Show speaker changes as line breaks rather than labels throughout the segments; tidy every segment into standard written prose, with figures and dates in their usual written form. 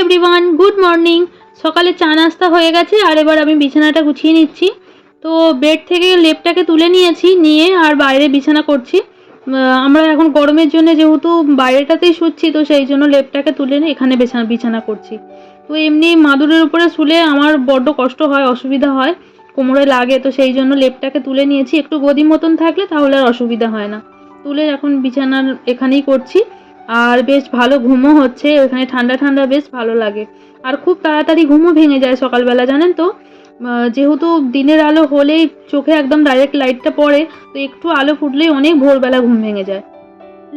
Everyone, good morning. সকালে চা নাস্তা হয়ে গেছে আর এবার আমি বিছানাটা গুছিয়ে নিচ্ছি। তো বেড থেকে লেপটাকে তুলে নিয়ে আর বাইরে বিছানা করছি। আমরা এখন গরমের জন্য যেহেতু বাইরেটাতেই শুচ্ছি, তো সেই জন্য লেপটাকে তুলে নিয়ে এখানে বিছানা করছি। তো এমনি মাদুরের উপরে শুলে আমার বড্ড কষ্ট হয়, অসুবিধা হয়, কোমরে লাগে, তো সেই জন্য লেপটাকে তুলে নিয়েছি। একটু গদি মতন থাকলে তাহলে আর অসুবিধা হয় না। তুলে এখন বিছানার এখানেই করছি। আর বেশ ভালো ঘুমও হচ্ছে, ওখানে ঠান্ডা ঠান্ডা বেশ ভালো লাগে। আর খুব তাড়াতাড়ি ঘুমও ভেঙে যায় সকালবেলা, জানেন তো। যেহেতু দিনের আলো হলেই চোখে একদম ডাইরেক্ট লাইটটা পড়ে, তো একটু আলো ফুটলেই অনেক ভোরবেলা ঘুম ভেঙে যায়।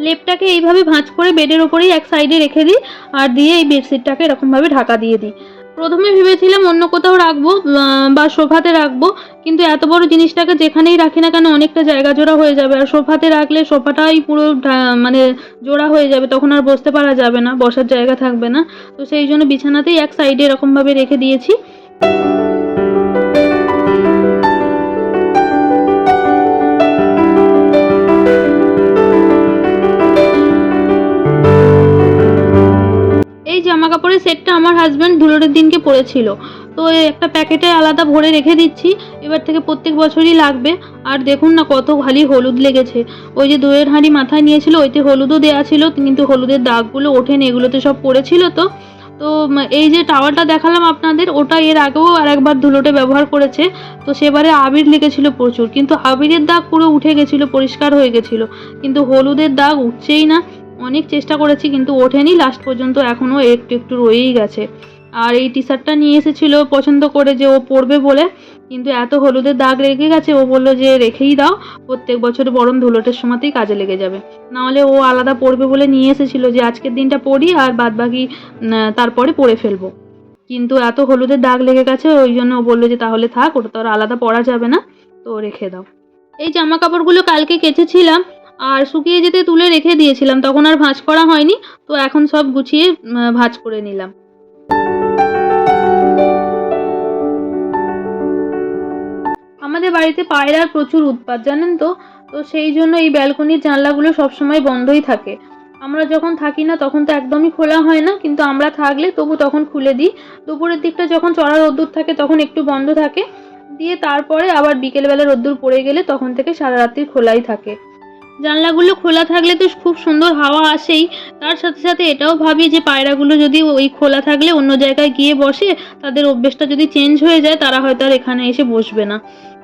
লেপটাকে এইভাবে ভাঁজ করে বেডের ওপরেই এক সাইডে রেখে দিই আর দিয়ে এই বেডশিটটাকে এরকমভাবে ঢাকা দিয়ে দিই। প্রথমে ভেবেছিলাম অন্য কোথাও রাখবো বা সোফাতে রাখবো, কিন্তু এত বড় জিনিসটাকে যেখানেই রাখি না কেন অনেকটা জায়গা জোড়া হয়ে যাবে, আর সোফাতে রাখলে সোফাটাই পুরো মানে জোড়া হয়ে যাবে, তখন আর বসতে পারা যাবে না, বসার জায়গা থাকবে না। তো সেই জন্য বিছানাতেই এক সাইডে এরকমভাবে রেখে দিয়েছি। এই জামা কাপড়ের সেটটা আমার হাজব্যান্ড ধুলোরের দিনকে পরেছিল, তো একটা প্যাকেটে আলাদা ভরে রেখে দিচ্ছি। এবার থেকে প্রত্যেক বছরই লাগবে। আর দেখুন না কত খালি হলুদ লেগেছে। ওই যে দইয়ের হাঁড়ি মাথায় নিয়েছিল, ওইতে হলুদও দেওয়া ছিল, কিন্তু হলুদের দাগগুলো ওঠেনি, এগুলোতে সব পড়েছিল। তো তো এই যে টাওয়ালটা দেখালাম আপনাদের, ওটা এর আগেও আর একবার ধুলোটে ব্যবহার করেছে। তো সেবারে আবির লেগেছিল প্রচুর, কিন্তু আবিরের দাগ পুরো উঠে গেছিলো, পরিষ্কার হয়ে গেছিলো, কিন্তু হলুদের দাগ উঠছেই না। অনেক চেষ্টা করেছি কিন্তু ওঠেনি, লাস্ট পর্যন্ত এখনও একটু একটু রয়েই গেছে। আর এই টি শার্টটা নিয়ে এসেছিলো পছন্দ করে যে ও পরবে বলে, কিন্তু এত হলুদের দাগ রেখে গেছে, ও বললো যে রেখেই দাও, প্রত্যেক বছর বরং ধুলোটের সময়তেই কাজে লেগে যাবে। নাহলে ও আলাদা পরবে বলে নিয়ে এসেছিলো যে আজকের দিনটা পরি আর বাদ বাকি তারপরে পরে ফেলবো, কিন্তু এত হলুদের দাগ লেগে গেছে, ওই জন্য ও বললো যে তাহলে থাক, ওটা তো আর আলাদা পরা যাবে না, তো রেখে দাও। এই জামা কাপড়গুলো কালকে কেচেছিলাম আর শুকিয়ে যেতে তুলে রেখে দিয়েছিলাম, তখন আর ভাঁজ করা হয়নি। তো এখন সব গুছিয়ে ভাঁজ করে নিলাম। আমাদের বাড়িতে পায়রার প্রচুর উৎপাত, জানেন তো। তো সেই জন্য এই ব্যালকনির জানলাগুলো সবসময় বন্ধই থাকে। আমরা যখন থাকি না তখন তো একদমই খোলা হয় না, কিন্তু আমরা থাকলে তবু তখন খুলে দিই। দুপুরের দিকটা যখন চড়া রোদ্দুর থাকে তখন একটু বন্ধ থাকে, দিয়ে তারপরে আবার বিকেলবেলা রোদ্দুর পড়ে গেলে তখন থেকে সারা রাত্রি খোলাই থাকে। জানলাগুলো খোলা থাকলে তো খুব সুন্দর হাওয়া আসেই, তার সাথে সাথে এটাও ভাবি যে পায়রাগুলো যদি ওই খোলা থাকলে অন্য জায়গায় গিয়ে বসে, তাদের অভ্যেসটা যদি চেঞ্জ হয়ে যায়, তারা হয়তো আর এখানে এসে বসবে না।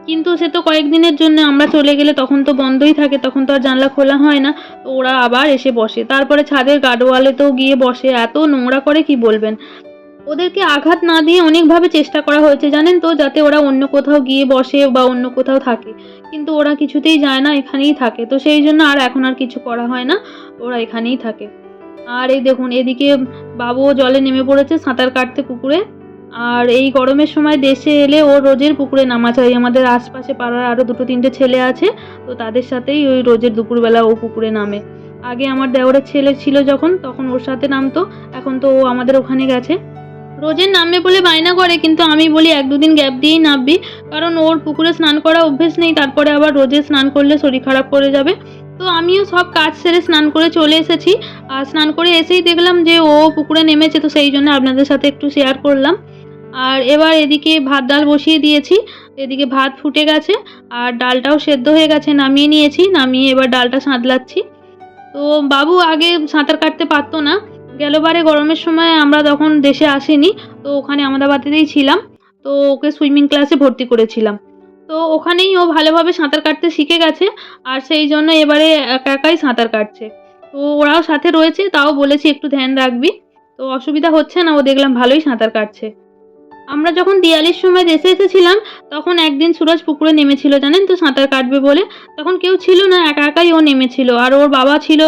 কিন্তু সে তো কয়েকদিনের জন্য, আমরা চলে গেলে তখন তো বন্ধই থাকে, তখন তো আর জানলা খোলা হয় না, তো ওরা আবার এসে বসে। তারপরে ছাদের গার্ডওয়ালেতেও গিয়ে বসে, এত নোংরা করে কি বলবেন। ওদেরকে আঘাত না দিয়ে অনেকভাবে চেষ্টা করা হয়েছে, জানেন তো, যাতে ওরা অন্য কোথাও গিয়ে বসে বা অন্য কোথাও থাকে, কিন্তু ওরা কিছুতেই যায় না, এখানেই থাকে। তো সেই জন্য আর এখন আর কিছু করা হয় না, ওরা এখানেই থাকে। আর এই দেখুন এদিকে বাবুও জলে নেমে পড়েছে সাঁতার কাটতে পুকুরে। আর এই গরমের সময় দেশে এলে ও রোজের পুকুরে নামা চাই। আমাদের আশপাশে পাড়ার আরও 2-3টে ছেলে আছে, তো তাদের সাথেই ওই রোজের দুপুরবেলা ও পুকুরে নামে। আগে আমার দেওরের ছেলে ছিল যখন, তখন ওর সাথে নামতো, এখন তো ও আমাদের ওখানে গেছে। রোজের নামবে বলে বায়না করে, কিন্তু আমি বলি 1-2 দিন গ্যাপ দিয়েই নামবি, কারণ ওর পুকুরে স্নান করা অভ্যেস নেই, তারপরে আবার রোজে স্নান করলে শরীর খারাপ করে যাবে। তো আমিও সব কাজ সেরে স্নান করে চলে এসেছি, আর স্নান করে এসেই দেখলাম যে ও পুকুরে নেমেছে, তো সেই জন্য আপনাদের সাথে একটু শেয়ার করলাম। আর এবার এদিকে ভাত ডাল বসিয়ে দিয়েছি, এদিকে ভাত ফুটে গেছে আর ডালটাও সেদ্ধ হয়ে গেছে, নামিয়ে নিয়েছি, নামিয়ে এবার ডালটা সাঁতলাচ্ছি। তো বাবু আগে সাঁতার কাটতে পারতো না, গেলবারে গরমের সময় আমরা তখন দেশে আসিনি, তো ওখানে আহমেদাবাদেই ছিলাম, তো ওকে সুইমিং ক্লাসে ভর্তি করেছিলাম। তো ওখানেই ও ভালোভাবে সাঁতার কাটতে শিখে গেছে, আর সেই জন্য এবারে একা একাই সাঁতার কাটছে। তো ওরাও সাথে রয়েছে, তাও বলেছি একটু ধ্যান রাখবি, তো অসুবিধা হচ্ছে না, ও দেখলাম ভালোই সাঁতার কাটছে। আমরা যখন দিওয়ালির সময় দেশে এসেছিলাম, তখন একদিন সুরজ পুকুরে নেমেছিল, জানেন তো, সাঁতার কাটবে বলে। তখন কেউ ছিল না, একা একাই ও নেমেছিল, আর ওর বাবা ছিল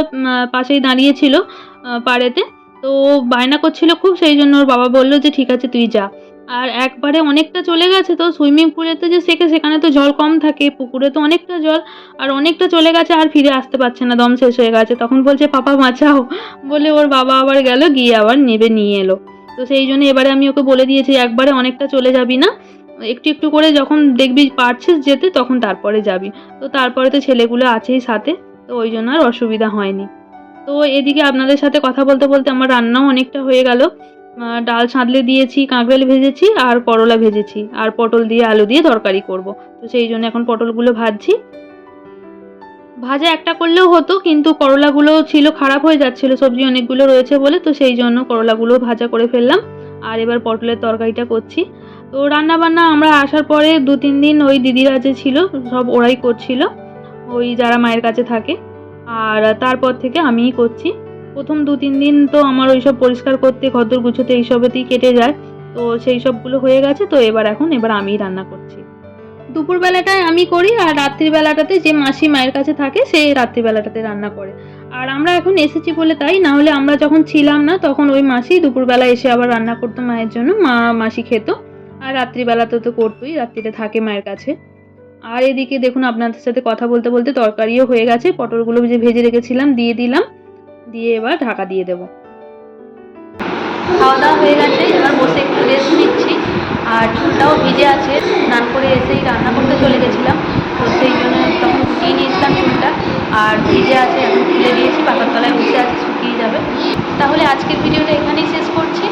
পাশেই দাঁড়িয়েছিল পাড়েতে। তো ও বায়না করছিল খুব, সেই জন্য ওর বাবা বলল যে ঠিক আছে তুই যা। আর একবারে অনেকটা চলে গেছে, তো সুইমিং পুলেতে যে শেখে সেখানে তো জল কম থাকে, পুকুরে তো অনেকটা জল, আর অনেকটা চলে গেছে, আর ফিরে আসতে পারছে না, দম শেষ হয়ে গেছে। তখন বলছে পাপা বাঁচাও, বলে ওর বাবা আবার গেল, গিয়ে আবার নিয়ে এলো। তো সেই জন্য এবারে আমি ওকে বলে দিয়েছি একবারে অনেকটা চলে যাবি না, একটু একটু করে যখন দেখবি পারছিস যেতে তখন তারপরে যাবি। তো তারপরে তো ছেলেগুলো আছেই সাথে, তো ওই জন্য আর অসুবিধা হয়নি। তো এদিকে আপনাদের সাথে কথা বলতে বলতে আমার রান্নাও অনেকটা হয়ে গেল। ডাল ছাঁদলে দিয়েছি, কাঁকরোল ভেজেছি আর করলা ভেজেছি, আর পটল দিয়ে আলু দিয়ে তরকারি করব। তো সেই জন্য এখন পটলগুলো ভাজছি। ভাজা একটা করলেও হতো, কিন্তু করলাগুলো ছিল খারাপ হয়ে যাচ্ছিল, সবজি অনেকগুলো রয়েছে বলে, তো সেই জন্য করলাগুলো ভাজা করে ফেললাম। আর এবার পটলের তরকারিটা করছি। তো রান্না বান্না আমরা আসার পরে 2-3 দিন ওই দিদিরা যে ছিল সব ওরাই করছিল, ওই যারা মায়ের কাছে থাকে। আর তারপর থেকে আমিই করছি। প্রথম 2-3 দিন তো আমার ওইসব পরিষ্কার করতে, ঘরদোর গুছোতে এইসবেতেই কেটে যায়। তো সেই সবগুলো হয়ে গেছে, তো এবার আমিই রান্না করছি। দুপুরবেলাটায় আমি করি, আর রাত্রিবেলাটাতে যে মাসি মায়ের কাছে থাকে সেই রাত্রিবেলাটাতে রান্না করে। আর আমরা এখন এসেছি বলে তাই, না হলে আমরা যখন ছিলাম না তখন ওই মাসি দুপুরবেলা এসে আবার রান্না করতো মায়ের জন্য, মাসি খেত। আর রাত্রিবেলাতে তো করতোই, রাত্রিতে থাকে মায়ের কাছে। আর এদিকে দেখুন আপনাদের সাথে কথা বলতে বলতে তরকারিও হয়ে গেছে, পটলগুলো যে ভেজে রেখেছিলাম দিয়ে দিলাম, দিয়ে এবার ঢাকা দিয়ে দেবো। খাওয়া দাওয়া হয়ে গেছে, এবার বসে একটু রেস্ট নিচ্ছি। আর চুলটাও ভিজে আছে, স্নান করে এসেই রান্না করতে চলে গেছিলাম, তো সেই জন্য তখন শুকিয়ে নিয়েছিলাম চুলটা। আর ভিজে আছে, এখন তুলে দিয়েছি, পাতার তলায় বসে আছে, শুকিয়ে যাবে। তাহলে আজকের ভিডিওটা এখানেই শেষ করছি।